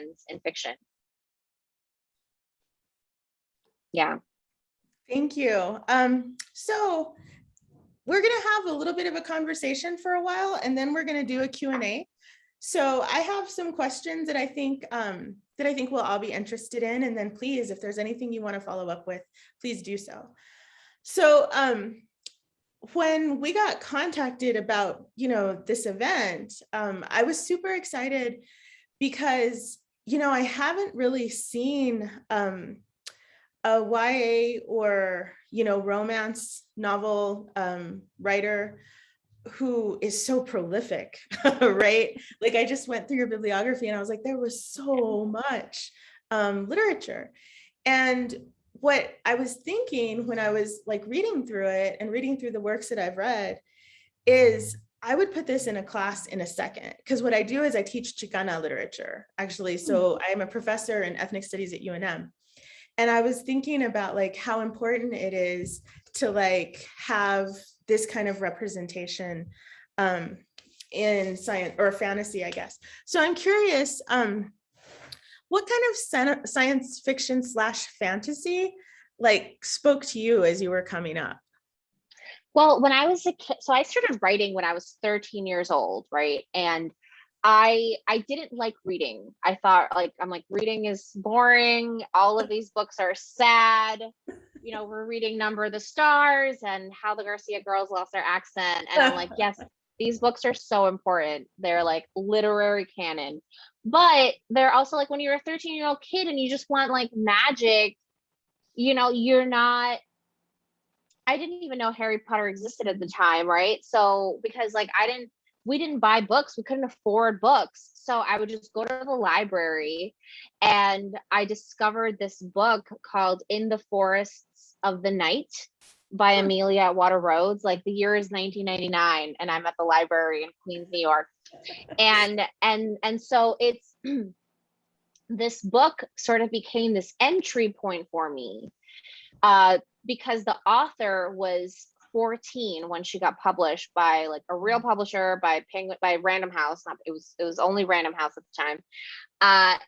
lens in fiction. Yeah. Thank you. So we're going to have a little bit of a conversation for a while, and then we're going to do a Q&A. So I have some questions that I think we'll all be interested in. And then please, if there's anything you want to follow up with, please do so. So when we got contacted about, this event, I was super excited because, I haven't really seen a YA or, romance novel writer who is so prolific, right? Like I just went through your bibliography and I was like, there was so much literature. And what I was thinking when I was like reading through it and reading through the works that I've read is I would put this in a class in a second, because what I do is I teach Chicana literature, actually. So I am a professor in ethnic studies at UNM. And I was thinking about like how important it is to like have this kind of representation in science or fantasy, I guess. So I'm curious, what kind of science fiction / fantasy like spoke to you as you were coming up? Well, when I was a kid, so I started writing when I was 13 years old, right? And I didn't like reading. I thought I'm like, reading is boring. All of these books are sad. We're reading Number of the Stars and How the Garcia Girls Lost Their Accent. And I'm like, yes, these books are so important. They're like literary canon. But they're also like when you're a 13-year-old kid and you just want like magic, you're not. I didn't even know Harry Potter existed at the time, right? So because like we didn't buy books, we couldn't afford books. So I would just go to the library and I discovered this book called In the Forests of the Night by Amelia Atwater Rhodes. Like the year is 1999 and I'm at the library in Queens, New York. And so it's this book sort of became this entry point for me. Because the author was 14 when she got published by like a real publisher, by Random House. It was only Random House at the time.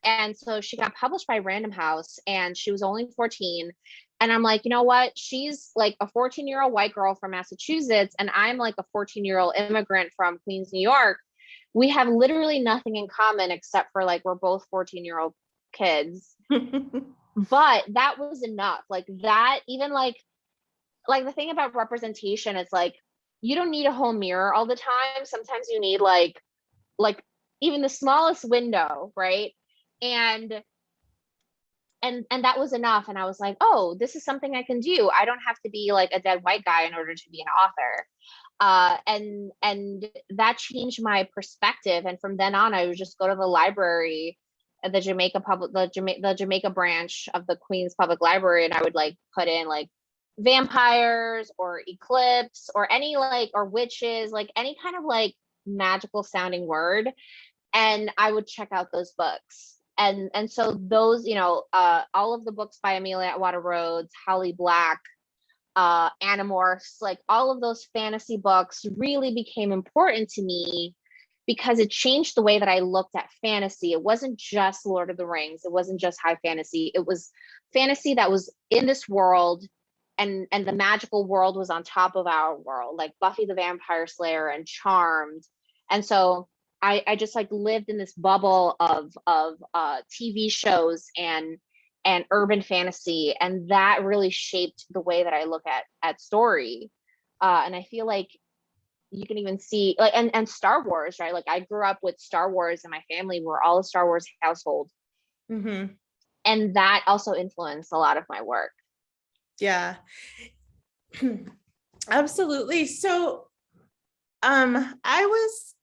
And so she got published by Random House and she was only 14. And I'm like, you know what? She's like a 14-year-old white girl from Massachusetts. And I'm like a 14-year-old immigrant from Queens, New York. We have literally nothing in common except for like, we're both 14-year-old kids. But that was enough. Like that, even like the thing about representation, it's like you don't need a whole mirror all the time. Sometimes you need like even the smallest window, right? And that was enough. And I was like, oh, this is something I can do. I don't have to be like a dead white guy in order to be an author. And that changed my perspective. And from then on, I would just go to the library at the Jamaica branch of the Queens Public Library, and I would like put in like vampires or eclipse or any like or witches, like any kind of like magical sounding word, and I would check out those books. And so those, all of the books by Amelia Atwater Rhodes, Holly Black, Animorphs, like all of those fantasy books really became important to me because it changed the way that I looked at fantasy. It wasn't just Lord of the Rings. It wasn't just high fantasy. It was fantasy that was in this world, and the magical world was on top of our world, like Buffy the Vampire Slayer and Charmed. And so I just like lived in this bubble of TV shows and urban fantasy, and that really shaped the way that I look at story. And I feel like you can even see like and Star Wars, right? Like I grew up with Star Wars in my family. We're all a Star Wars household. Mm-hmm. And that also influenced a lot of my work. Yeah, absolutely. So I was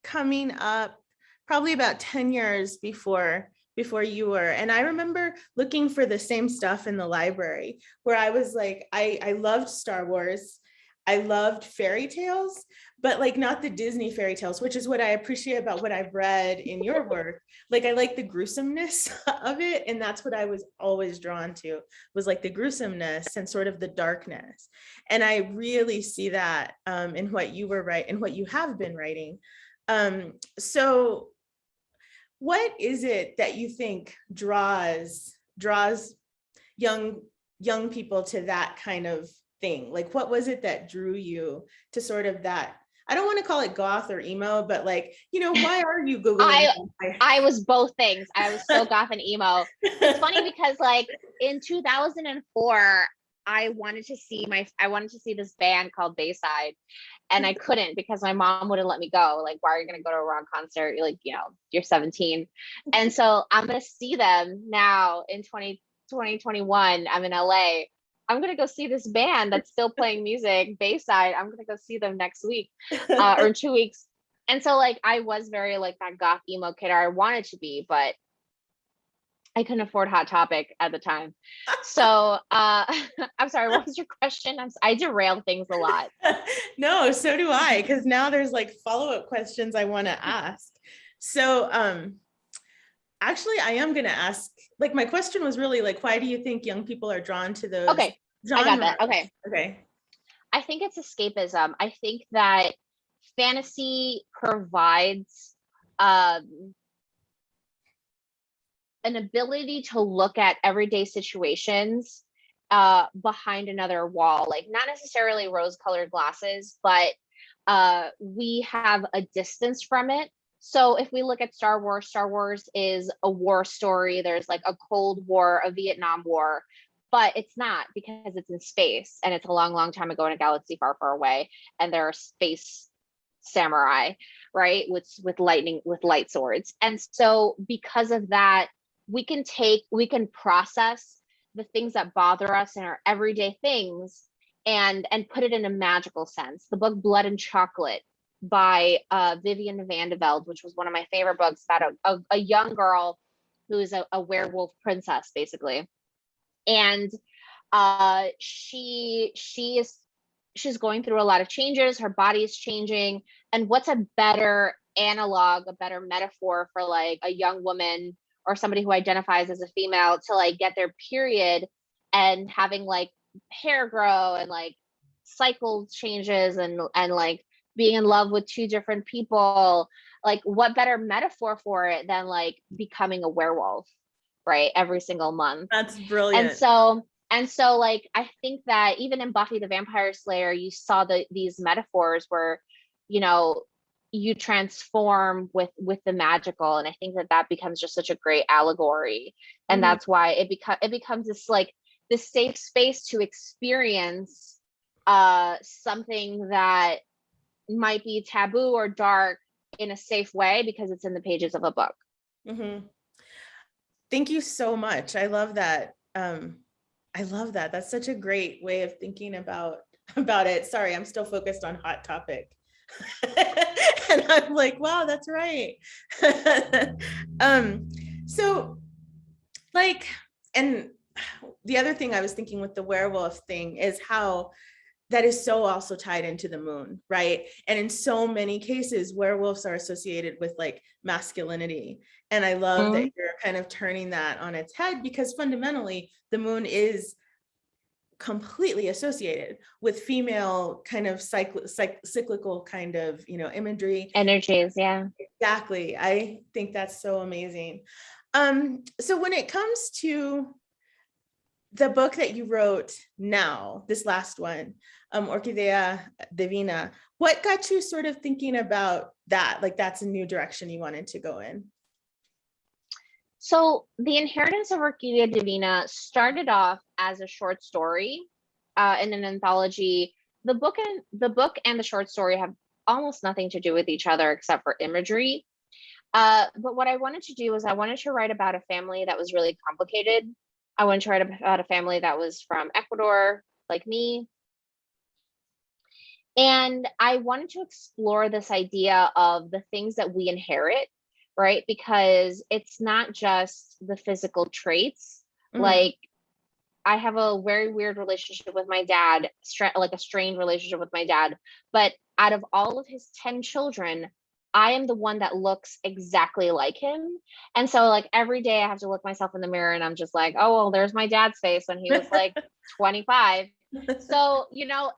coming up probably about 10 years before you were, and I remember looking for the same stuff in the library where I was like, I loved Star Wars. I loved fairy tales, but like not the Disney fairy tales, which is what I appreciate about what I've read in your work. Like I like the gruesomeness of it. And that's what I was always drawn to, was like the gruesomeness and sort of the darkness. And I really see that in what you were writing and what you have been writing. So what is it that you think draws young people to that kind of thing? Like, what was it that drew you to sort of that? I don't want to call it goth or emo, but like, why are you Googling? I was both things. I was so goth and emo. It's funny because like in 2004, I wanted to see this band called Bayside, and I couldn't because my mom wouldn't let me go. Like, why are you going to go to a rock concert? You're like, you're 17. And so I'm going to see them now in 2021. I'm in LA. I'm going to go see this band that's still playing music, Bayside. I'm going to go see them next week or in 2 weeks. And so like, I was very like that goth emo kid, or I wanted to be, but I couldn't afford Hot Topic at the time. So I'm sorry, what was your question? I derail things a lot. No, so do I, because now there's like follow-up questions I want to ask. So actually, I am going to ask, like, my question was really like, why do you think young people are drawn to those genres? I got that. Okay. I think it's escapism. I think that fantasy provides an ability to look at everyday situations behind another wall, like not necessarily rose-colored glasses, but we have a distance from it. So if we look at Star Wars is a war story. There's like a Cold War, a Vietnam War, but it's not, because it's in space and it's a long, long time ago in a galaxy far, far away. And there are space samurai, right? With light swords. And so because of that, we can process the things that bother us in our everyday things and put it in a magical sense. The book Blood and Chocolate by Vivian van de Velde, which was one of my favorite books, about a young girl who is a werewolf princess, basically. And she's going through a lot of changes. Her body is changing. And what's a better analog, a better metaphor for like a young woman or somebody who identifies as a female to like get their period and having like hair grow and like cycle changes and like being in love with two different people. Like, what better metaphor for it than like becoming a werewolf, right? Every single month. That's brilliant. And so like, I think that even in Buffy the Vampire Slayer, you saw these metaphors where, you transform with the magical. And I think that becomes just such a great allegory. And that's why it becomes this like this safe space to experience something that might be taboo or dark in a safe way, because it's in the pages of a book. Mm-hmm. Thank you so much. I love that. That's such a great way of thinking about it. Sorry, I'm still focused on Hot Topic. And I'm like, wow, that's right. So like, and the other thing I was thinking with the werewolf thing is how that is so also tied into the moon, right? And in so many cases, werewolves are associated with like masculinity. And I love that you're kind of turning that on its head, because fundamentally the moon is completely associated with female kind of cyclical kind of, imagery. Energies, yeah. Exactly. I think that's so amazing. So when it comes to the book that you wrote now, this last one, Archaea Divina, what got you sort of thinking about that? Like, that's a new direction you wanted to go in? So The Inheritance of Archaea Divina started off as a short story in an anthology. The book and the short story have almost nothing to do with each other except for imagery. But what I wanted to do was I wanted to write about a family that was really complicated. I wanted to write about a family that was from Ecuador, like me. And I wanted to explore this idea of the things that we inherit, right? Because it's not just the physical traits. Like, I have a very weird relationship with my dad, like a strained relationship with my dad. But out of all of his 10 children, I am the one that looks exactly like him. And so like every day I have to look myself in the mirror and I'm just like, oh, well, there's my dad's face when he was like 25. So,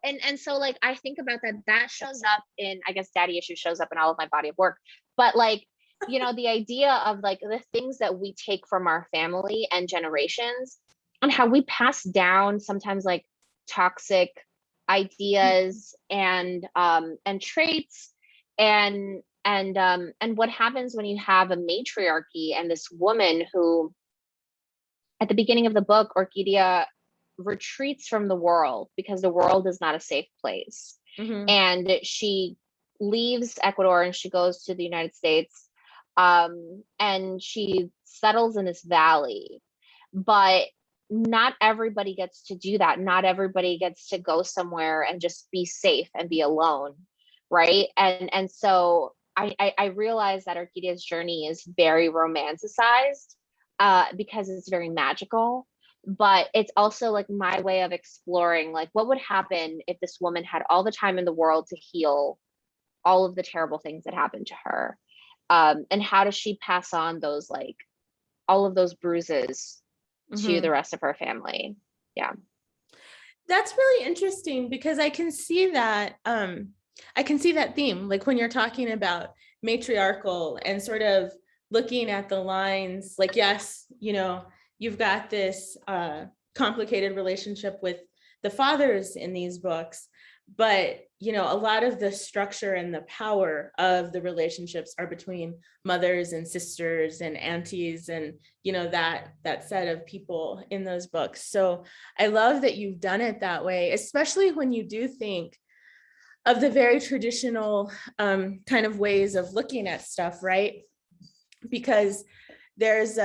and so like, I think about that shows up in, I guess daddy issue shows up in all of my body of work, but like, the idea of like the things that we take from our family and generations, and how we pass down sometimes like toxic ideas and traits, and what happens when you have a matriarchy and this woman who, at the beginning of the book, Orquídea retreats from the world because the world is not a safe place. And she leaves Ecuador and she goes to the United States, and she settles in this valley. But not everybody gets to do that. Not everybody gets to go somewhere and just be safe and be alone, right? And so I realized that Orquídea's journey is very romanticized, because it's very magical, but it's also like my way of exploring like what would happen if this woman had all the time in the world to heal all of the terrible things that happened to her, and how does she pass on those, like, all of those bruises to the rest of her family. Yeah, that's really interesting, because I can see that theme, like when you're talking about matriarchal and sort of looking at the lines, like, yes, you've got this complicated relationship with the fathers in these books, but a lot of the structure and the power of the relationships are between mothers and sisters and aunties, and that set of people in those books. So I love that you've done it that way, especially when you do think of the very traditional kind of ways of looking at stuff, right? Because there's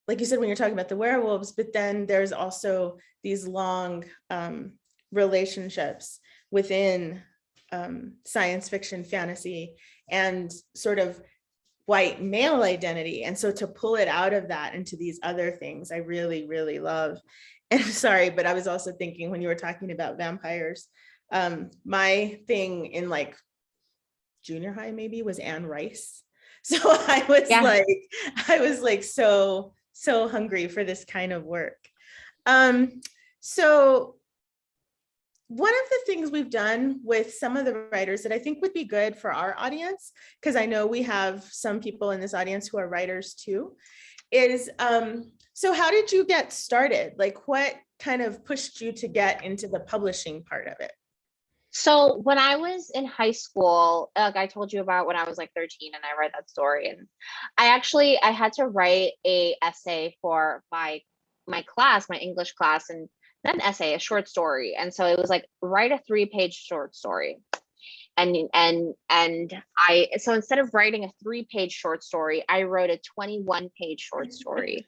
like you said, when you're talking about the werewolves, but then there's also these long relationships within science fiction, fantasy, and sort of white male identity. And so to pull it out of that into these other things, I really, really love. And I'm sorry, but I was also thinking when you were talking about vampires, my thing in like junior high maybe was Anne Rice. So I was like so hungry for this kind of work. So one of the things we've done with some of the writers that I think would be good for our audience, because I know we have some people in this audience who are writers too, is so how did you get started? Like, what kind of pushed you to get into the publishing part of it? so when I was in high school, like I told you about when I was like 13 and I read that story, and I had to write a essay for my class, my English class, and not an essay, a short story. And so it was like, write a 3-page short story. And so instead of writing a 3-page short story, I wrote a 21-page short story.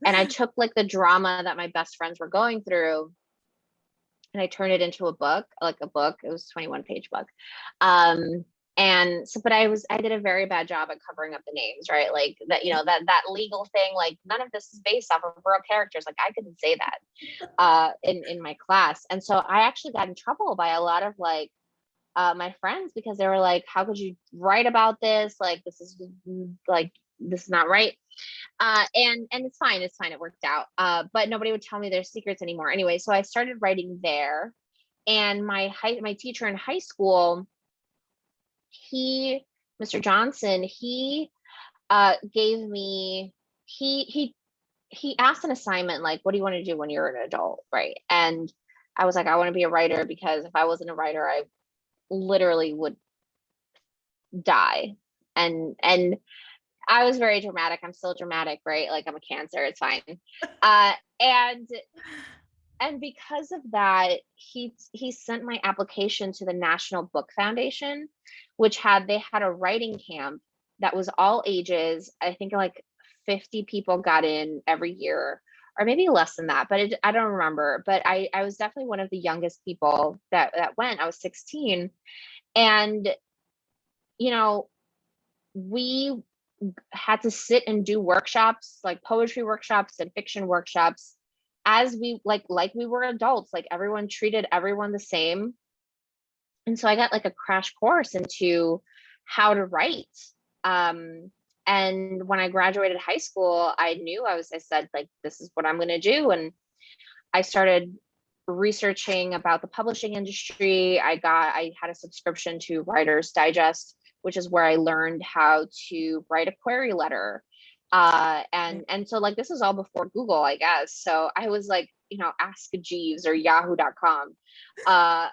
And I took like the drama that my best friends were going through, and I turned it into a book, like a book. It was a 21-page book. And so, but I did a very bad job at covering up the names, right? Like that, that legal thing, like none of this is based off of real characters. Like I couldn't say that in my class. And so I actually got in trouble by a lot of like my friends, because they were like, how could you write about this? Like, this is not right. And it's fine. It worked out. But nobody would tell me their secrets anymore. Anyway, so I started writing there, and my teacher in high school, Mr. Johnson, he gave me, he asked an assignment, like, what do you want to do when you're an adult? Right. And I was like, I want to be a writer, because if I wasn't a writer, I literally would die. And I was very dramatic. I'm still dramatic, right? Like I'm a Cancer, it's fine. And because of that, he sent my application to the National Book Foundation, which they had a writing camp that was all ages. I think like 50 people got in every year, or maybe less than that, but I don't remember. But I was definitely one of the youngest people that went. I was 16. And, we had to sit and do workshops, like poetry workshops and fiction workshops, as we like we were adults. Like everyone treated everyone the same. And so I got like a crash course into how to write. And when I graduated high school, I said, like, this is what I'm going to do. And I started researching about the publishing industry. I had a subscription to Writer's Digest, which is where I learned how to write a query letter. And so like this is all before Google, I guess. So I was like, Ask Jeeves or yahoo.com, uh,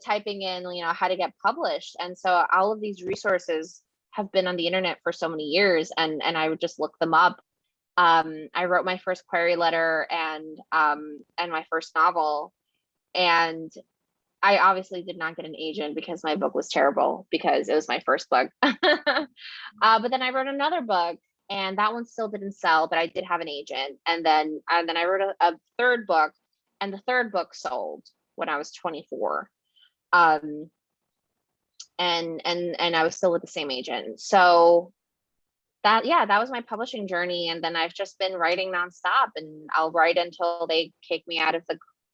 typing in, how to get published. And so all of these resources have been on the internet for so many years, and I would just look them up. I wrote my first query letter and my first novel, and I obviously did not get an agent because my book was terrible because it was my first book. But then I wrote another book, and that one still didn't sell, but I did have an agent. And then I wrote a third book, and the third book sold when I was 24. And I was still with the same agent. So that was my publishing journey. And then I've just been writing nonstop, and I'll write until they kick me out of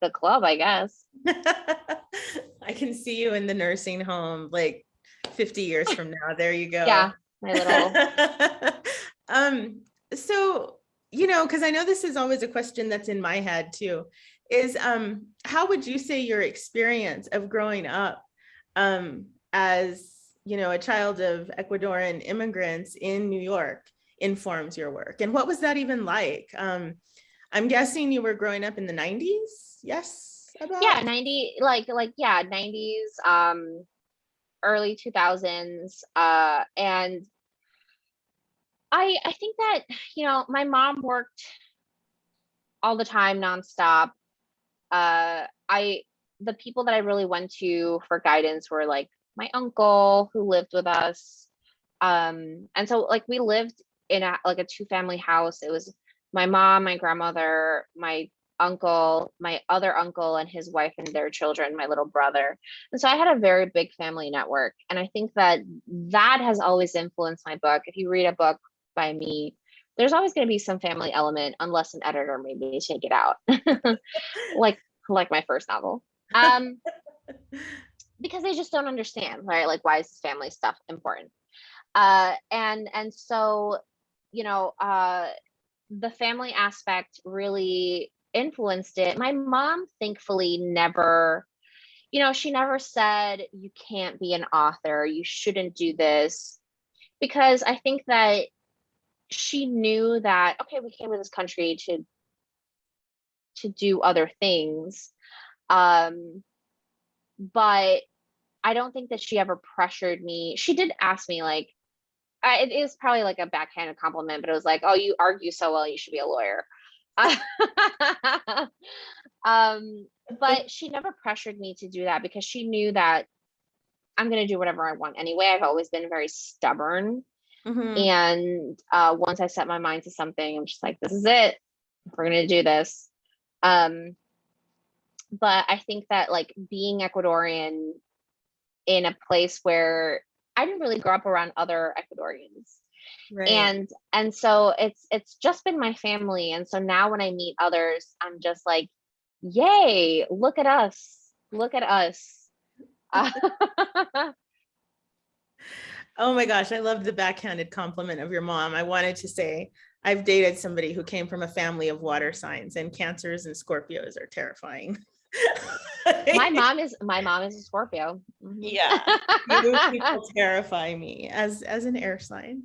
the club, I guess. I can see you in the nursing home like 50 years from now. There you go. Yeah, my little. So, because I know this is always a question that's in my head too, is how would you say your experience of growing up as, a child of Ecuadorian immigrants in New York informs your work? And what was that even like? I'm guessing you were growing up in the 90s. Yes. Yeah. 90s, early 2000s. And I think that, my mom worked all the time, nonstop. The people that I really went to for guidance were like my uncle who lived with us. And so like we lived in a 2-family house. It was my mom, my grandmother, my uncle, my other uncle and his wife and their children, my little brother. And so I had a very big family network. And I think that has always influenced my book. If you read a book by me, there's always going to be some family element, unless an editor made me take it out. like my first novel. Because they just don't understand, right? Like, why is this family stuff important? And so, the family aspect really influenced it. My mom, thankfully, never, she never said, you can't be an author, you shouldn't do this. Because I think that she knew that, okay, we came to this country to do other things. But I don't think that she ever pressured me. She did ask me, like, it is probably like a backhanded compliment, but it was like, oh, you argue so well, you should be a lawyer. But she never pressured me to do that because she knew that I'm going to do whatever I want anyway. I've always been very stubborn. Mm-hmm. And once I set my mind to something, I'm just like, this is it. We're going to do this. But I think that like being Ecuadorian in a place where I didn't really grow up around other Ecuadorians. Right. And so it's just been my family. And so now when I meet others, I'm just like, yay, look at us. Look at us. Oh my gosh, I love the backhanded compliment of your mom. I wanted to say, I've dated somebody who came from a family of water signs, and Cancers and Scorpios are terrifying. My mom is a Scorpio. Mm-hmm. Yeah, people terrify me as an air sign.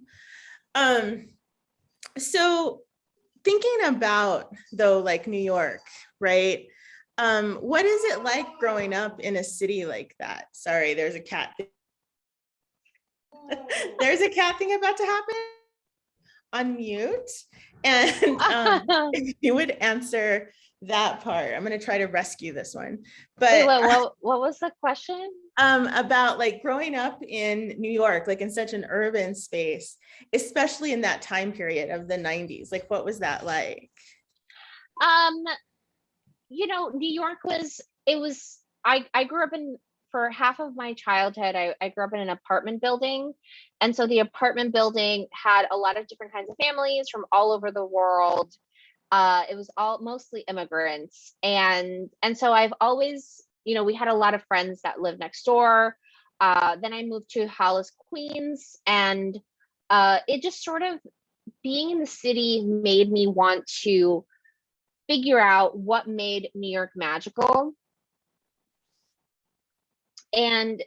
So thinking about though, like New York, right? What is it like growing up in a city like that? Sorry, there's a cat. There's a cat thing about to happen. Unmute, and if you would answer that part, I'm going to try to rescue this one. But what was the question? About like growing up in New York, like in such an urban space, especially in that time period of the 90s. Like, what was that like? New York I grew up for half of my childhood, I grew up in an apartment building. And so the apartment building had a lot of different kinds of families from all over the world. It was mostly immigrants. And so I've always, we had a lot of friends that lived next door. Then I moved to Hollis, Queens. And it just sort of, being in the city made me want to figure out what made New York magical. And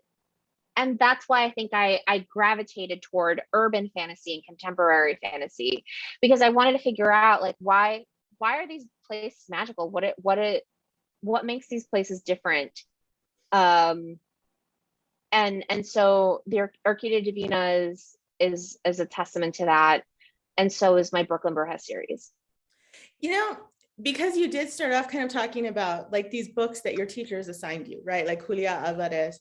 and that's why I think I gravitated toward urban fantasy and contemporary fantasy, because I wanted to figure out like why are these places magical? What makes these places different? And so the Archaea Divina is a testament to that, and so is my Brooklyn Burgess series. You know, because you did start off kind of talking about like these books that your teachers assigned you, right? Like Julia Alvarez.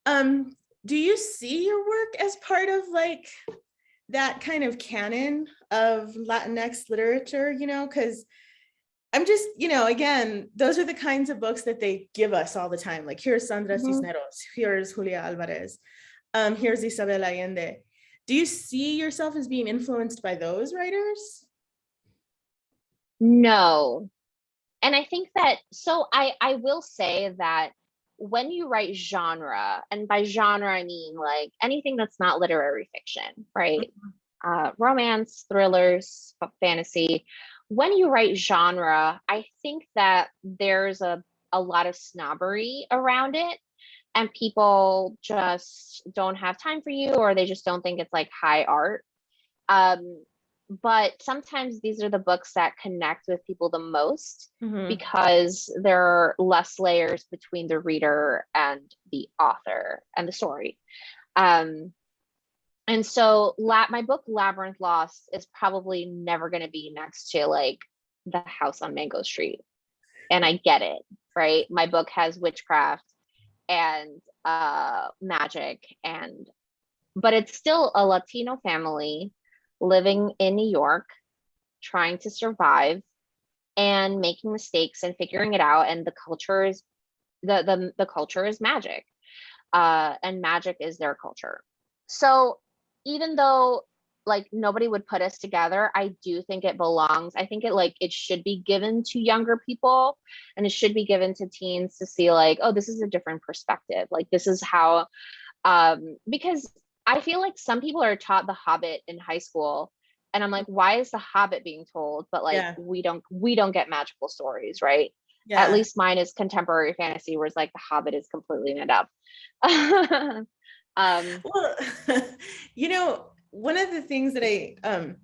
Do you see your work as part of like that kind of canon of Latinx literature, you know? Because I'm just, you know, again, those are the kinds of books that they give us all the time. Like here's Sandra Cisneros, here's Julia Alvarez, here's Isabel Allende. Do you see yourself as being influenced by those writers? No. And I think that, so I will say that when you write genre, and by genre I mean like anything that's not literary fiction, right? Romance, thrillers, fantasy. When you write genre, I think that there's a lot of snobbery around it, and people just don't have time for you, or they just don't think it's like high art. But sometimes these are the books that connect with people the most, because there are less layers between the reader and the author and the story. And so my book Labyrinth Lost is probably never going to be next to like The House on Mango Street. And I get it, right? My book has witchcraft and magic, but it's still a Latino family living in New York, trying to survive and making mistakes and figuring it out. And the culture is the culture is magic, and magic is their culture. So even though like nobody would put us together, I do think it belongs. I think it should be given to younger people, and it should be given to teens to see like, oh, this is a different perspective. Like this is how, because I feel like some people are taught The Hobbit in high school, and I'm like, why is The Hobbit being told? But like we don't get magical stories, right? Yeah. At least mine is contemporary fantasy, whereas like The Hobbit is completely made up. Well, you know, one of the things that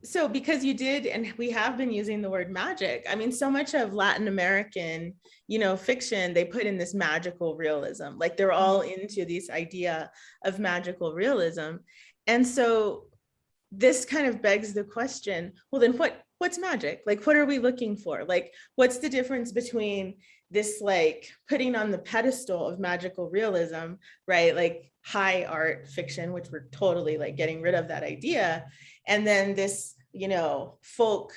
so because you did, and we have been using the word magic, I mean, so much of Latin American, you know, fiction, they put in this magical realism, like they're all into this idea of magical realism. And so this kind of begs the question, well, then what's magic? Like, what are we looking for? Like, what's the difference between this, like putting on the pedestal of magical realism, right? Like high art fiction, which we're totally like getting rid of that idea. And then this, you know, folk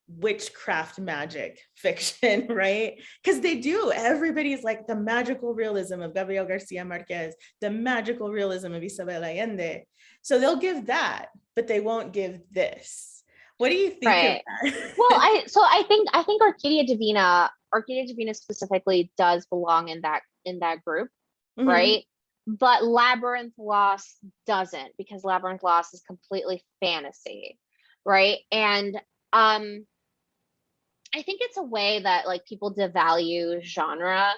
witchcraft magic fiction, right? Because they do, everybody's like the magical realism of Gabriel Garcia Marquez, the magical realism of Isabel Allende. So they'll give that, but they won't give this. What do you think of that? Well, I think Archaea Divina specifically does belong in that group, right? But Labyrinth Lost doesn't, because Labyrinth Lost is completely fantasy, right? And I think it's a way that like people devalue genre.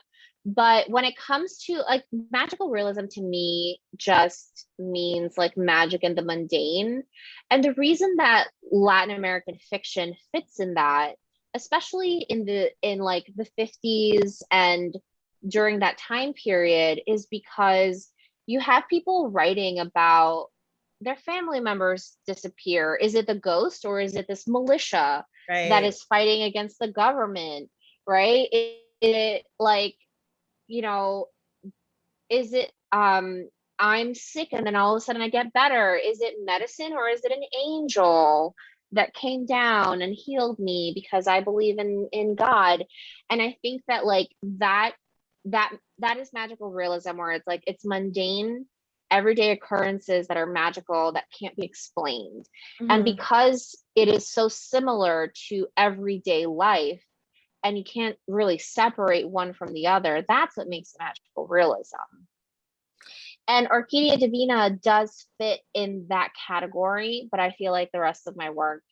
But when it comes to like magical realism, to me just means like magic in the mundane. And the reason that Latin American fiction fits in that, especially in like the 50s and during that time period, is because you have people writing about their family members disappear. Is it the ghost, or is it this militia that is fighting against the government, right? It like, you know, is it I'm sick and then all of a sudden I get better? Is it medicine, or is it an angel that came down and healed me because I believe in God? And I think that like that is magical realism, where it's like it's mundane everyday occurrences that are magical that can't be explained. And because it is so similar to everyday life, and you can't really separate one from the other, that's what makes magical realism. And Archaea Divina does fit in that category, but I feel like the rest of my work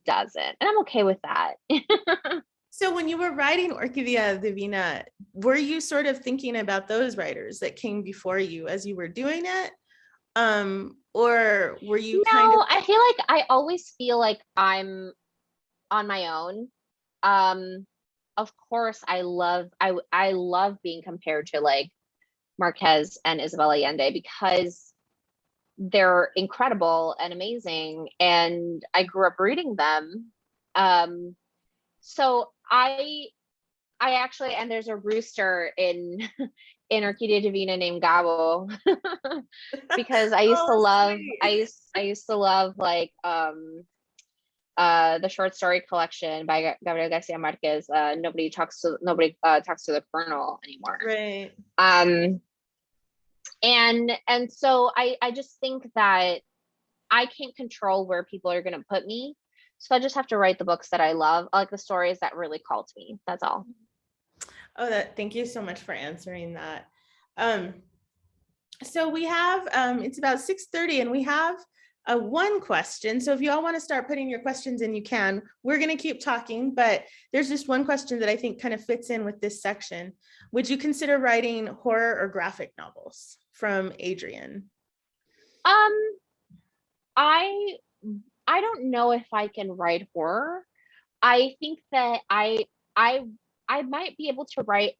doesn't. And I'm okay with that. So when you were writing Archaea, Divina, were you sort of thinking about those writers that came before you as you were doing it? Or were you kind of? No, I feel like I always feel like I'm on my own. Of course, I love being compared to like Marquez and Isabel Allende because they're incredible and amazing, and I grew up reading them. So I actually, and there's a rooster in in Orquídea Divina named Gabo because Oh, sweet. I used to love like the short story collection by Gabriel Garcia Marquez, nobody talks to the Colonel anymore. Right. And so I just think that I can't control where people are going to put me, so I just have to write the books that I love, like the stories that really call to me. That's all. Oh, thank you so much for answering that. So we have, it's about 6:30 and we have one question. So if you all want to start putting your questions in, you can. We're going to keep talking, but there's just one question that I think kind of fits in with this section. Would you consider writing horror or graphic novels? From Adrian. Um, I I don't know if I can write horror. I think that I might be able to write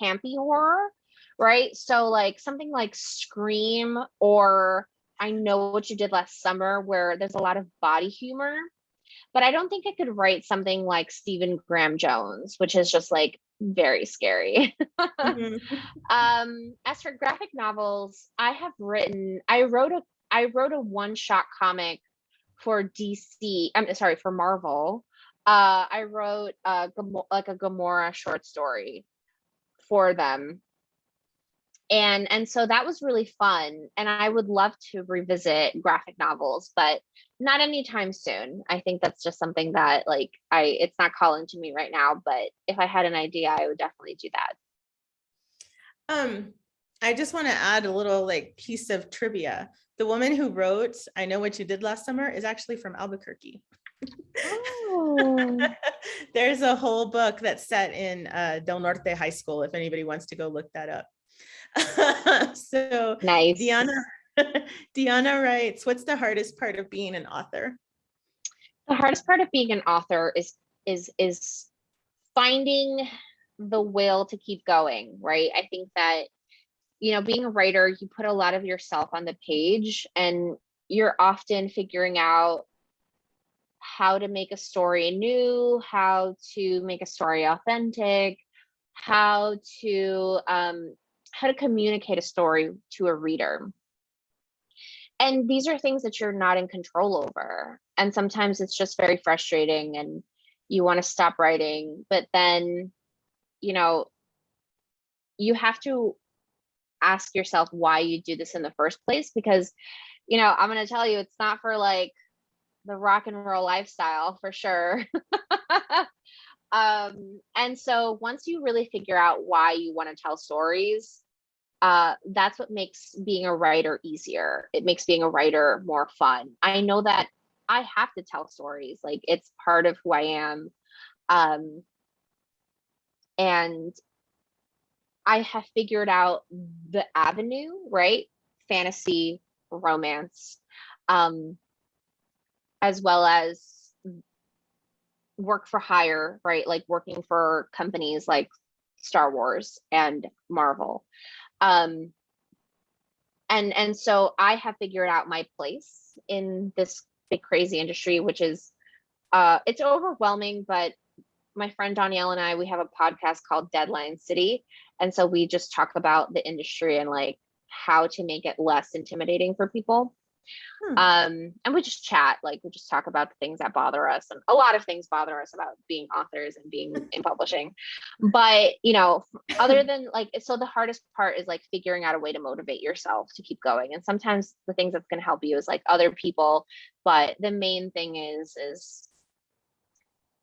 campy horror, right? So like something like Scream or I Know What You Did Last Summer, where there's a lot of body humor. But I don't think I could write something like Stephen Graham Jones, which is just like very scary. Mm-hmm. As for graphic novels, I wrote a one-shot comic for DC. I'm sorry, for Marvel. I wrote like a Gamora short story for them. And so that was really fun. And I would love to revisit graphic novels, but not anytime soon. I think that's just something that like it's not calling to me right now, but if I had an idea, I would definitely do that. I just want to add a little like piece of trivia. The woman who wrote I Know What You Did Last Summer is actually from Albuquerque. Oh. There's a whole book that's set in Del Norte High School, if anybody wants to go look that up. So Nice. Deanna writes, what's the hardest part of being an author? The hardest part of being an author is finding the will to keep going, right? I think that, you know, being a writer, you put a lot of yourself on the page and you're often figuring out how to make a story new, how to make a story authentic, how to communicate a story to a reader. And these are things that you're not in control over. And sometimes it's just very frustrating and you want to stop writing, but then, you know, you have to ask yourself why you do this in the first place, because, you know, I'm going to tell you, it's not for like the rock and roll lifestyle for sure. And so once you really figure out why you want to tell stories, that's what makes being a writer easier. It makes being a writer more fun. I know that I have to tell stories, like it's part of who I am. And I have figured out the avenue, right? Fantasy, romance, as well as work for hire, right? Like working for companies like Star Wars and Marvel. And so I have figured out my place in this big crazy industry, which is it's overwhelming, but my friend Danielle and I, we have a podcast called Deadline City. And so we just talk about the industry and like how to make it less intimidating for people. And we just chat, like we just talk about the things that bother us, and a lot of things bother us about being authors and being in publishing. But you know, other than like, so the hardest part is like figuring out a way to motivate yourself to keep going. And sometimes the things that's going to help you is like other people, but the main thing is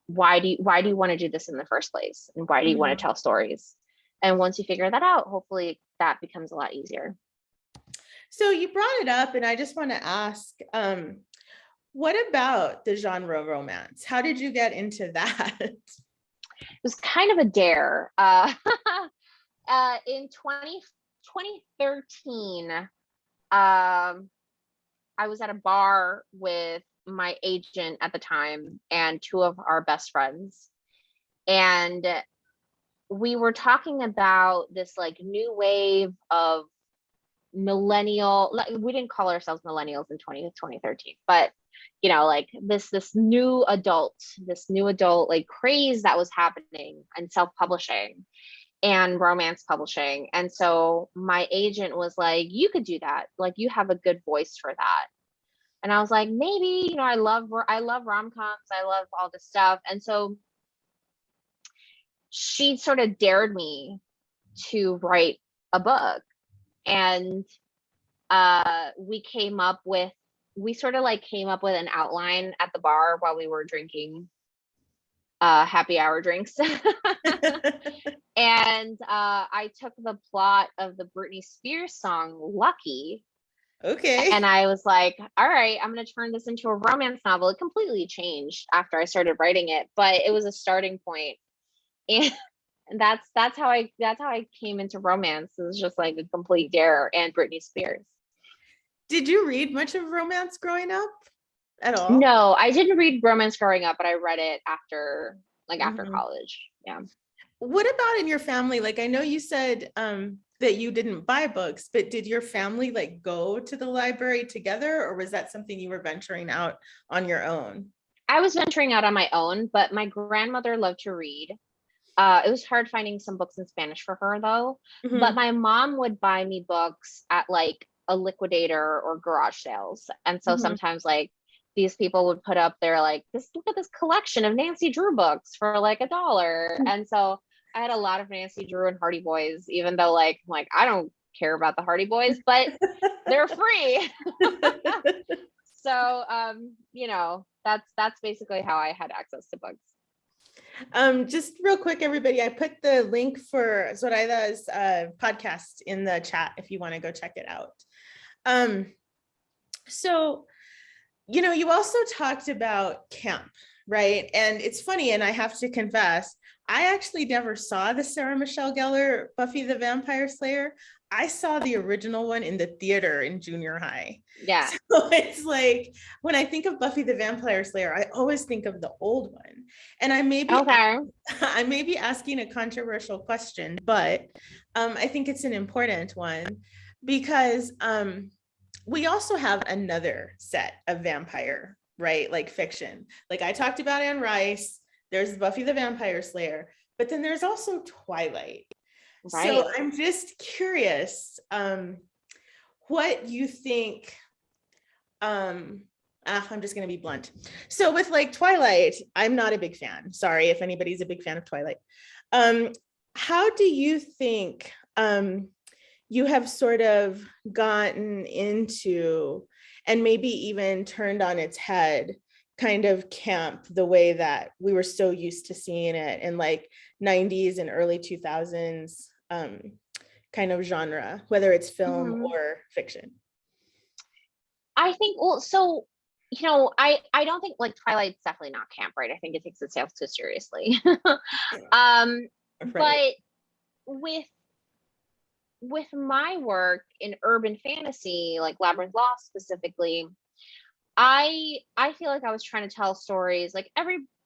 why do you want to do this in the first place, and why do you want to tell stories? And once you figure that out, hopefully that becomes a lot easier. So you brought it up, and I just want to ask, what about the genre romance? How did you get into that? was kind of a dare. In 2013, I was at a bar with my agent at the time and two of our best friends. And we were talking about this like new wave of millennial, we didn't call ourselves millennials in 2013, but you know, like this new adult like craze that was happening in self-publishing and romance publishing. And so my agent was like, you could do that, like you have a good voice for that. And I was like, maybe, you know, I love rom-coms, I love all this stuff. And so she sort of dared me to write a book. And we sort of like came up with an outline at the bar while we were drinking happy hour drinks. And I took the plot of the Britney Spears song Lucky. Okay. And I was like, all right, I'm going to turn this into a romance novel. It completely changed after I started writing it, but it was a starting point. And that's how I came into romance. It was just like a complete dare and Britney Spears. Did you read much of romance growing up at all? No, I didn't read romance growing up, but I read it after college. Yeah. What about in your family? Like, I know you said that you didn't buy books, but did your family like go to the library together, or was that something you were venturing out on your own? I was venturing out on my own, but my grandmother loved to read. It was hard finding some books in Spanish for her though. Mm-hmm. But my mom would buy me books at like a liquidator or garage sales. And so sometimes like these people would put up their like, look at this collection of Nancy Drew books for like $1. And so I had a lot of Nancy Drew and Hardy Boys, even though like I don't care about the Hardy Boys, but they're free. So you know, that's basically how I had access to books. Just real quick, everybody, I put the link for Zoraida's podcast in the chat if you want to go check it out. So, you know, you also talked about camp, right? And it's funny, and I have to confess, I actually never saw the Sarah Michelle Gellar Buffy the Vampire Slayer. I saw the original one in the theater in junior high. Yeah. So it's like, when I think of Buffy the Vampire Slayer, I always think of the old one. And I may be asking a controversial question, but I think it's an important one because we also have another set of vampire, right? Like fiction. Like I talked about Anne Rice, there's Buffy the Vampire Slayer, but then there's also Twilight. Right. So I'm just curious, what you think, I'm just going to be blunt. So with like Twilight, I'm not a big fan. Sorry if anybody's a big fan of Twilight. How do you think you have sort of gotten into and maybe even turned on its head kind of camp the way that we were so used to seeing it in like 90s and early 2000s kind of genre, whether it's film or fiction? I think, well, so, you know, I don't think like Twilight's definitely not camp, right? I think it takes itself too seriously. Right. But with my work in urban fantasy, like Labyrinth Lost specifically, I feel like I was trying to tell stories like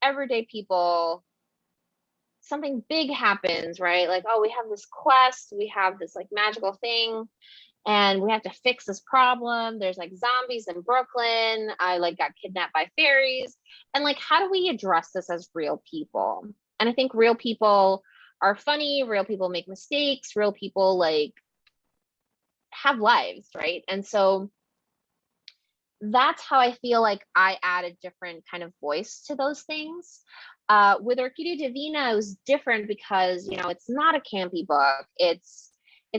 everyday people, something big happens, right? Like, oh, we have this quest, we have this like magical thing, and we have to fix this problem. There's like zombies in Brooklyn. I like got kidnapped by fairies. And like, how do we address this as real people? And I think real people are funny, real people make mistakes, real people like have lives, right? And so that's how I feel like I added different kind of voice to those things. With Archaea Divina, it was different because, you know, it's not a campy book. It's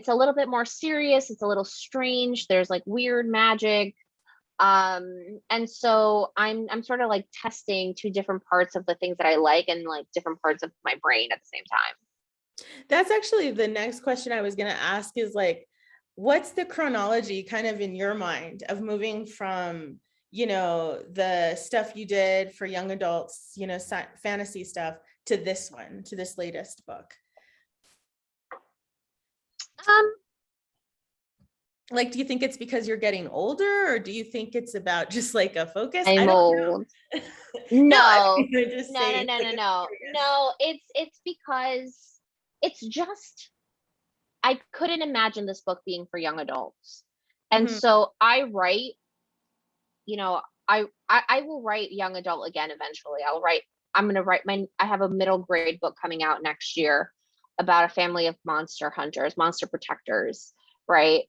a little bit more serious. It's a little strange. There's like weird magic. And so I'm sort of like testing two different parts of the things that I like and like different parts of my brain at the same time. That's actually the next question I was going to ask is like, what's the chronology kind of in your mind of moving from, you know, the stuff you did for young adults, you know, fantasy stuff, to this one, to this latest book? Like, do you think it's because you're getting older, or do you think it's about just like a focus? I I'm don't old. know. No, No, I'm just no, no, saying, no, like, no, I'm no. curious. No, it's because it's just, I couldn't imagine this book being for young adults. And Mhm. so I write, you know, I will write young adult again eventually. I'm gonna write I have a middle grade book coming out next year about a family of monster hunters, monster protectors, right?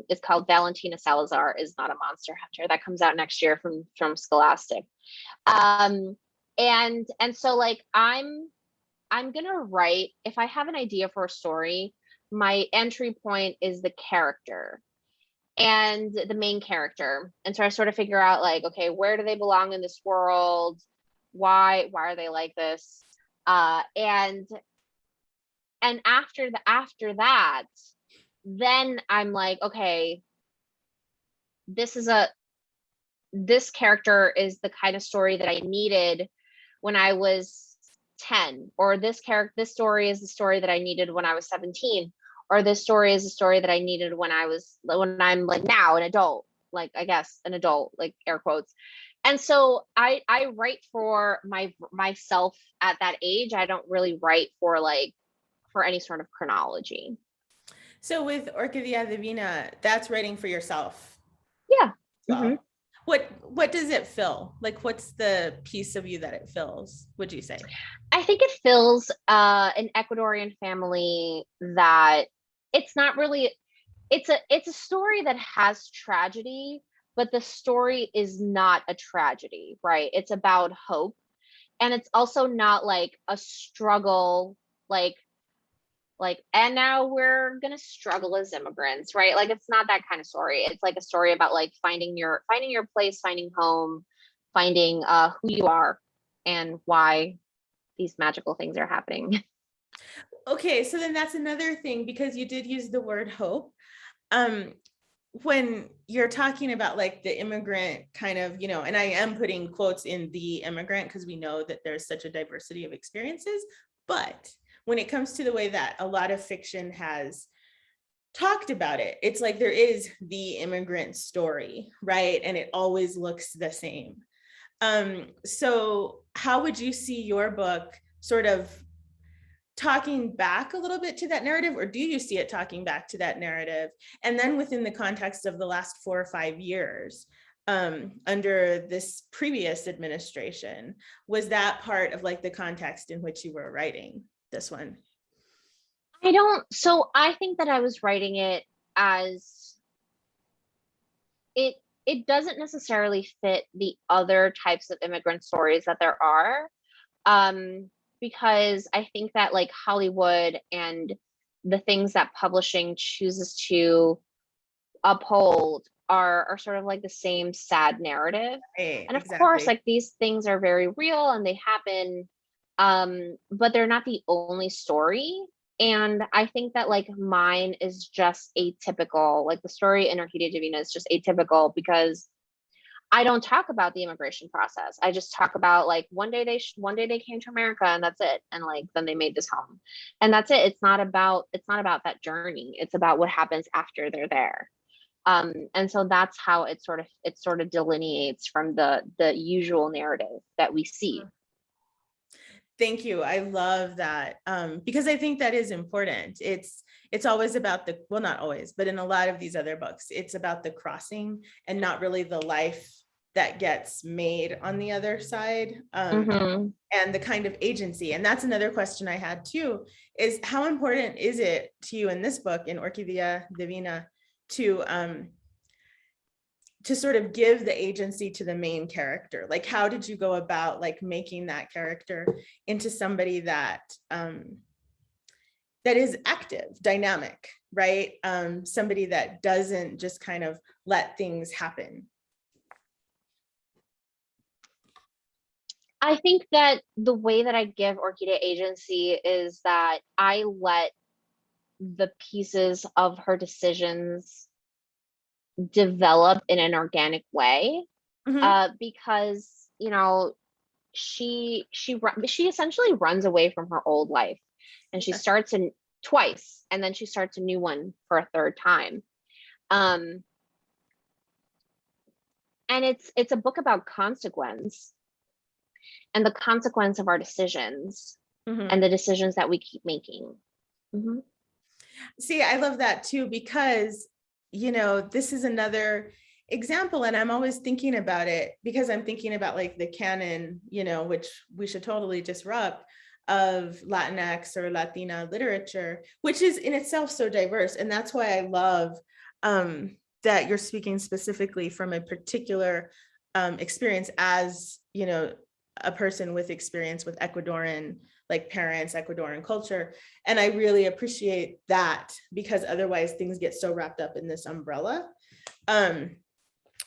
It's called Valentina Salazar is Not a Monster Hunter. That comes out next year from Scholastic. Um, and so like I'm gonna write, if I have an idea for a story, my entry point is the character and the main character. And so I sort of figure out like, okay, where do they belong in this world? Why are they like this? And after that, then I'm like, okay, this is this character is the kind of story that I needed when I was 10, or this story is the story that I needed when I was 17, or this story is the story that I needed when I'm like now an adult, like I guess an adult, like air quotes. And so I write for myself at that age. I don't really write for any sort of chronology. So with Archaea Divina, that's writing for yourself. Yeah. Well, Mm-hmm. what does it fill? Like, what's the piece of you that it fills, would you say? I think it fills an Ecuadorian family that it's not really, it's a story that has tragedy, but the story is not a tragedy, right? It's about hope. And it's also not like a struggle, like and now we're gonna struggle as immigrants, right? Like it's not that kind of story. It's like a story about like finding your place, finding home, finding who you are and why these magical things are happening. Okay, so then that's another thing, because you did use the word hope. Um, when you're talking about like the immigrant kind of, you know, and I am putting quotes in the immigrant because we know that there's such a diversity of experiences, but when it comes to the way that a lot of fiction has talked about it, it's like there is the immigrant story, right? And it always looks the same. So how would you see your book sort of talking back a little bit to that narrative, or do you see it talking back to that narrative? And then within the context of the last 4 or 5 years, under this previous administration, was that part of like the context in which you were writing this one? So I think that I was writing it as it it doesn't necessarily fit the other types of immigrant stories that there are. Because I think that like Hollywood and the things that publishing chooses to uphold are sort of like the same sad narrative. Right, And of course, exactly. like these things are very real and they happen, but they're not the only story. And I think that like mine is just atypical. Like the story in Orquídea Divina is just atypical because I don't talk about the immigration process. I just talk about like one day they came to America and that's it. And like then they made this home. And that's it. It's not about that journey. It's about what happens after they're there. And so that's how it sort of delineates from the usual narrative that we see. Thank you. I love that, because I think that is important. It's always about the, well, not always, but in a lot of these other books, it's about the crossing and not really the life that gets made on the other side, Mm-hmm. and the kind of agency. And that's another question I had too, is how important is it to you in this book, in Orquídea Divina, to sort of give the agency to the main character? Like, how did you go about like making that character into somebody that that is active, dynamic, right? Somebody that doesn't just kind of let things happen. I think that the way that I give Orquídea agency is that I let the pieces of her decisions develop in an organic way. Mhm. because, you know, she essentially runs away from her old life, and she starts in twice, and then she starts a new one for a third time. Um, and it's a book about consequence, and the consequence of our decisions, Mhm. and the decisions that we keep making. Mm-hmm. See, I love that too, because, this is another example, and I'm always thinking about it because I'm thinking about like the canon, which we should totally disrupt, of Latinx or Latina literature, which is in itself so diverse. And that's why I love that you're speaking specifically from a particular experience as, a person with experience with Ecuadorian, like parents, Ecuadorian culture. And I really appreciate that, because otherwise things get so wrapped up in this umbrella.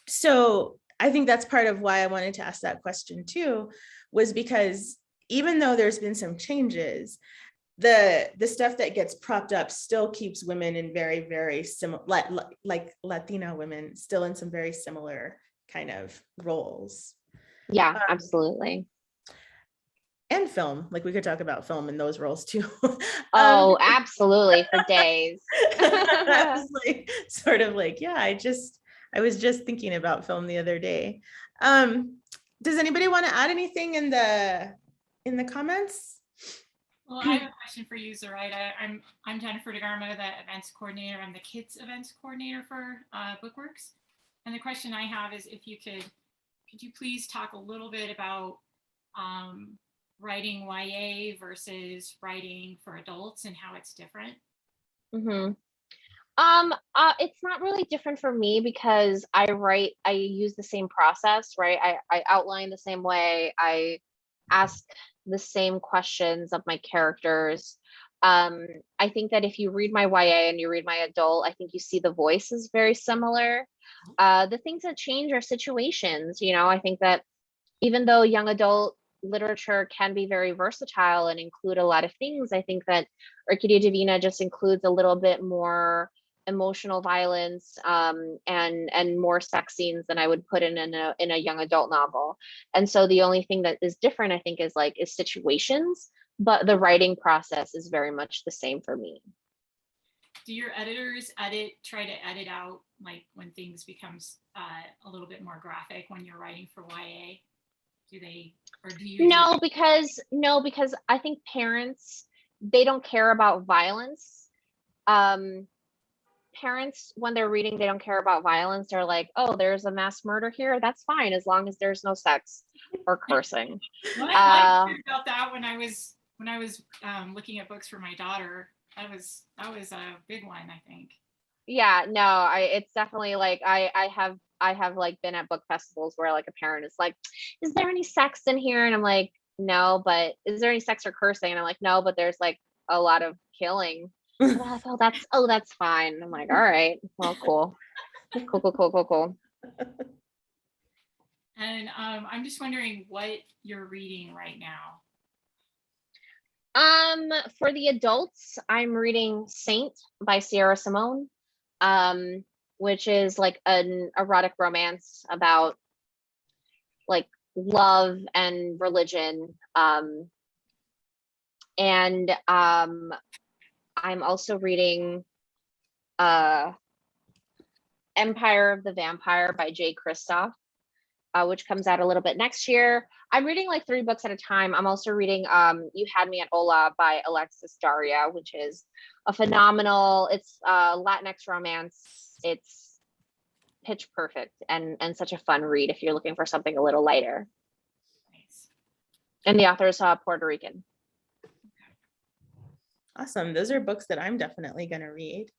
So I think that's part of why I wanted to ask that question too, was because even though there's been some changes, the stuff that gets propped up still keeps women in very, very similar, like Latina women still in some very similar kind of roles. Yeah, absolutely. And film, like we could talk about film in those roles too. Oh, absolutely, for days. I was like, sort of like, yeah, I was just thinking about film the other day. Does anybody want to add anything in the comments? Well, I have a question for you, Zoraida. I'm Jennifer DeGarmo, the events coordinator. I'm the kids events coordinator for Bookworks. And the question I have is, if you could you please talk a little bit about writing YA versus writing for adults and how it's different? Mm-hmm. It's not really different for me because I use the same process, right? I outline the same way, I ask the same questions of my characters. I think that if you read my YA and you read my adult, I think you see the voice is very similar. The things that change are situations, I think that even though young adult literature can be very versatile and include a lot of things, I think that Archaea Divina just includes a little bit more emotional violence, and more sex scenes than I would put in a young adult novel. And so the only thing that is different, I think, is situations, but the writing process is very much the same for me. Do your editors try to edit out like when things becomes a little bit more graphic when you're writing for YA? Do they, or do you? No, because I think parents, they don't care about violence. Parents, when they're reading, they don't care about violence. They're like, oh, there's a mass murder here, that's fine as long as there's no sex or cursing. Well, I heard about that when I was looking at books for my daughter. That was a big one, I think. Yeah, no, it's definitely like I have like been at book festivals where like a parent is like, is there any sex in here? And I'm like, no, but is there any sex or cursing? And I'm like, no, but there's like a lot of killing. And they're like, that's fine. And I'm like, all right, well, cool. Cool. And I'm just wondering what you're reading right now. For the adults, I'm reading Saint by Sierra Simone, which is like an erotic romance about like love and religion. And I'm also reading Empire of the Vampire by Jay Kristoff, which comes out a little bit next year. I'm reading like 3 books at a time. I'm also reading You Had Me at Hola by Alexis Daria, which is a phenomenal, it's Latinx romance. It's pitch perfect and such a fun read if you're looking for something a little lighter. Nice. And the author is Puerto Rican. Awesome. Those are books that I'm definitely going to read.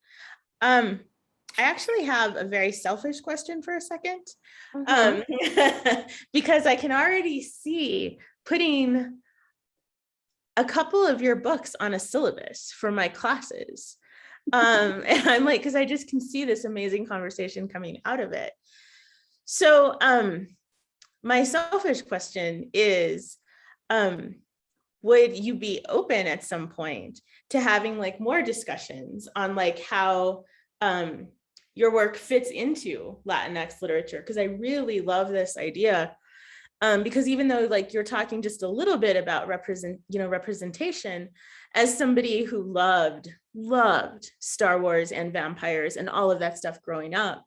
I actually have a very selfish question for a second, because I can already see putting a couple of your books on a syllabus for my classes. And I'm like, because I just can see this amazing conversation coming out of it. So my selfish question is, would you be open at some point to having like more discussions on like how your work fits into Latinx literature, because I really love this idea. Because even though like you're talking just a little bit about representation, as somebody who loved Star Wars and vampires and all of that stuff growing up,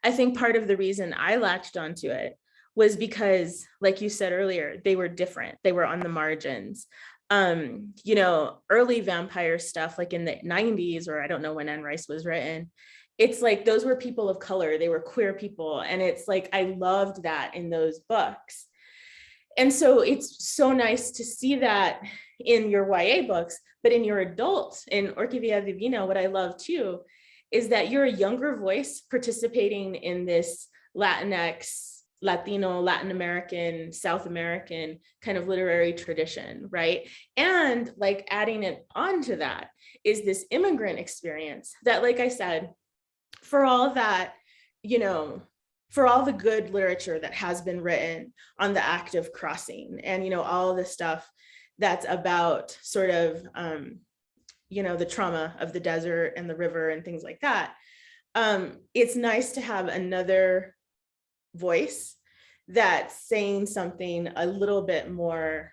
I think part of the reason I latched onto it was because, like you said earlier, they were different. They were on the margins. Early vampire stuff, like in the 90s, or I don't know when Anne Rice was written, it's like those were people of color, they were queer people. And it's like, I loved that in those books. And so it's so nice to see that in your YA books, but in your adult, in Archaea Divina, what I love too, is that you're a younger voice participating in this Latinx, Latino, Latin American, South American kind of literary tradition, right? And like adding it onto that is this immigrant experience that, like I said, for all that, for all the good literature that has been written on the act of crossing and, all the stuff that's about sort of, the trauma of the desert and the river and things like that. It's nice to have another voice that's saying something a little bit more,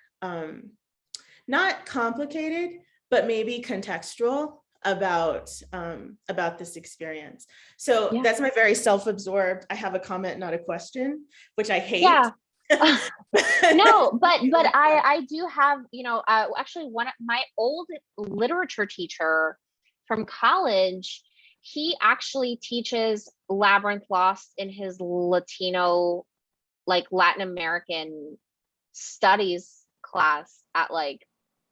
not complicated, but maybe contextual about this experience. So that's my very self-absorbed, I have a comment, not a question, which I hate. Yeah. No, but I do have, actually one of my old literature teacher from college, he actually teaches Labyrinth Lost in his Latino, like Latin American studies class at like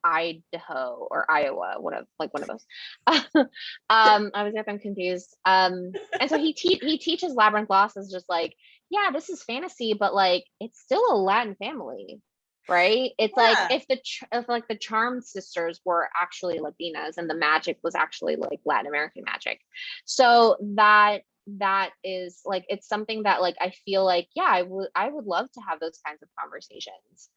Idaho or Iowa, one of those. I always get them confused. And so he teaches Labyrinth Lost as just like, yeah, this is fantasy, but like it's still a Latin family, right? It's like if the Charmed sisters were actually Latinas and the magic was actually like Latin American magic. So that is like, it's something that like I feel like, yeah, I would love to have those kinds of conversations,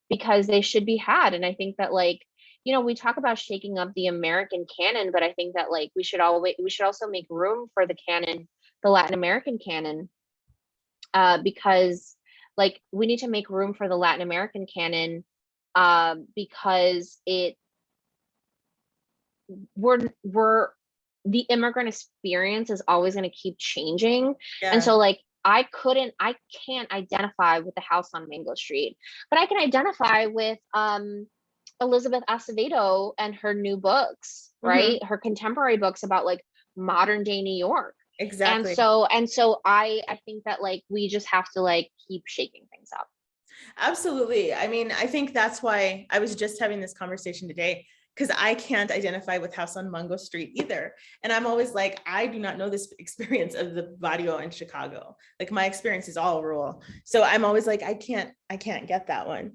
because they should be had. And I think that like, we talk about shaking up the American canon, but I think that like we should also make room for the canon, the Latin American canon, because like we need to make room for the Latin American canon, because we're the immigrant experience is always going to keep changing. Yeah. And so like I can't identify with the house on Mango Street, but I can identify with Elizabeth Acevedo and her new books, right? Mm-hmm. Her contemporary books about like modern day New York. Exactly. And so I think that like we just have to like keep shaking things up. Absolutely. I mean, I think that's why I was just having this conversation today, because I can't identify with House on Mango Street either. And I'm always like, I do not know this experience of the barrio in Chicago. Like my experience is all rural. So I'm always like, I can't get that one.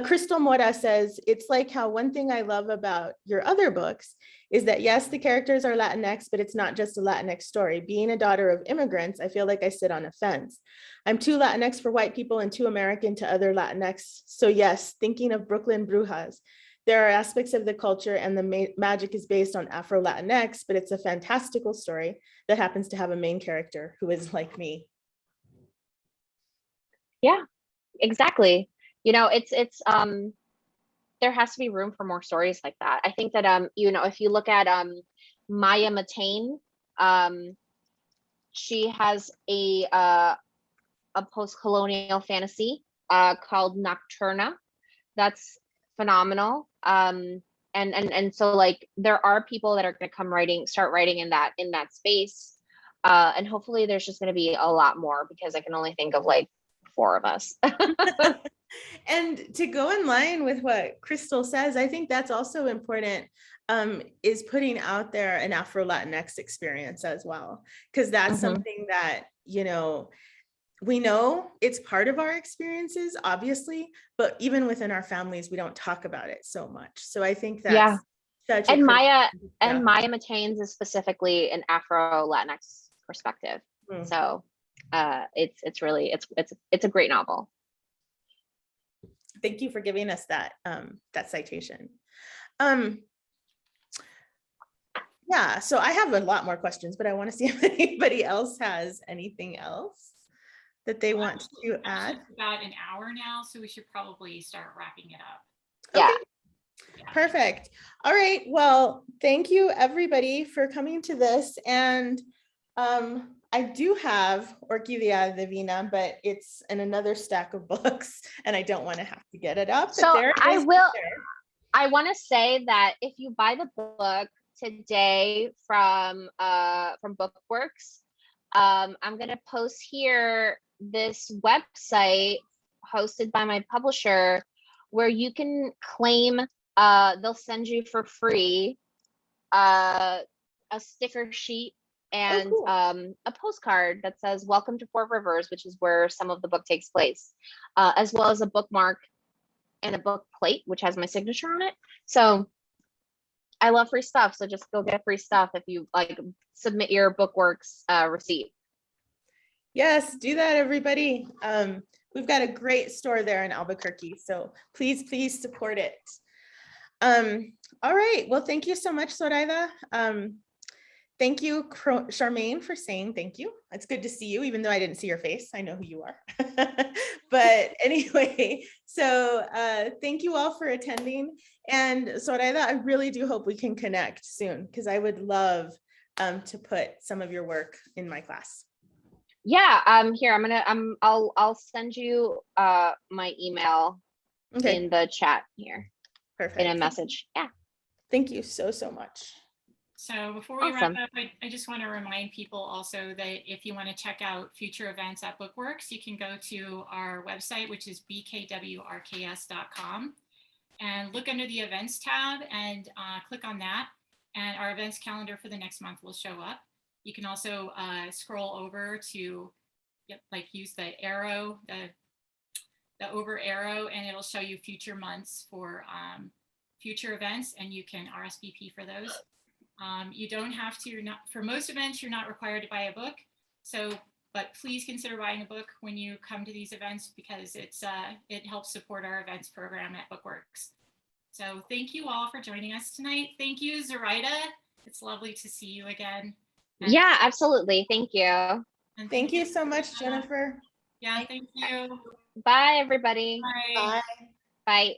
Crystal Mora says, it's like how one thing I love about your other books is that yes, the characters are Latinx, but it's not just a Latinx story. Being a daughter of immigrants, I feel like I sit on a fence. I'm too Latinx for white people and too American to other Latinx. So yes, thinking of Brooklyn Brujas. There are aspects of the culture and the magic is based on Afro-Latinx, but it's a fantastical story that happens to have a main character who is like me. Yeah, exactly. It's there has to be room for more stories like that. I think that if you look at Maya Matane, she has a post-colonial fantasy called Nocturna. That's phenomenal. And so like there are people that are going to start writing in that space, and hopefully there's just going to be a lot more, because I can only think of like 4 of us. And to go in line with what Crystal says, I think that's also important, is putting out there an Afro-Latinx experience as well, because that's something that we know it's part of our experiences, obviously, but even within our families, we don't talk about it so much. So I think that's such a Maya Matane's is specifically an Afro-Latinx perspective. So it's really a great novel. Thank you for giving us that citation. Yeah, so I have a lot more questions, but I want to see if anybody else has anything else that they want to add. It's about an hour now, so we should probably start wrapping it up. Yeah. Okay. Perfect. All right. Well, thank you everybody for coming to this. And I do have Archaea Divina, but it's in another stack of books and I don't want to have to get it up. So there I want to say that if you buy the book today from Bookworks, I'm going to post here this website hosted by my publisher where you can claim, they'll send you for free a sticker sheet and cool. a postcard that says "Welcome to Four Rivers," which is where some of the book takes place, as well as a bookmark and a book plate, which has my signature on it. So I love free stuff. So just go get free stuff if you like submit your Bookworks receipt. Yes, do that, everybody. We've got a great store there in Albuquerque, so please support it. All right, well, thank you so much, Zoraida. Thank you, Charmaine, for saying thank you. It's good to see you, even though I didn't see your face. I know who you are. But anyway, so thank you all for attending. And Zoraida, I really do hope we can connect soon because I would love to put some of your work in my class. Yeah, here I'll send you my email in the chat here. Perfect. In a message. Yeah. Thank you so much. So before we wrap up, I just want to remind people also that if you want to check out future events at Bookworks, you can go to our website, which is bkwrks.com, and look under the events tab and click on that, and our events calendar for the next month will show up. You can also scroll over to use the arrow, the over arrow, and it'll show you future months for future events, and you can RSVP for those. You don't have to, for most events, you're not required to buy a book. But please consider buying a book when you come to these events because it helps support our events program at Bookworks. So thank you all for joining us tonight. Thank you, Zoraida. It's lovely to see you again. Yeah, absolutely. Thank you. And thank you so much, Jennifer. Yeah, thank you. Bye, everybody. Bye. Bye.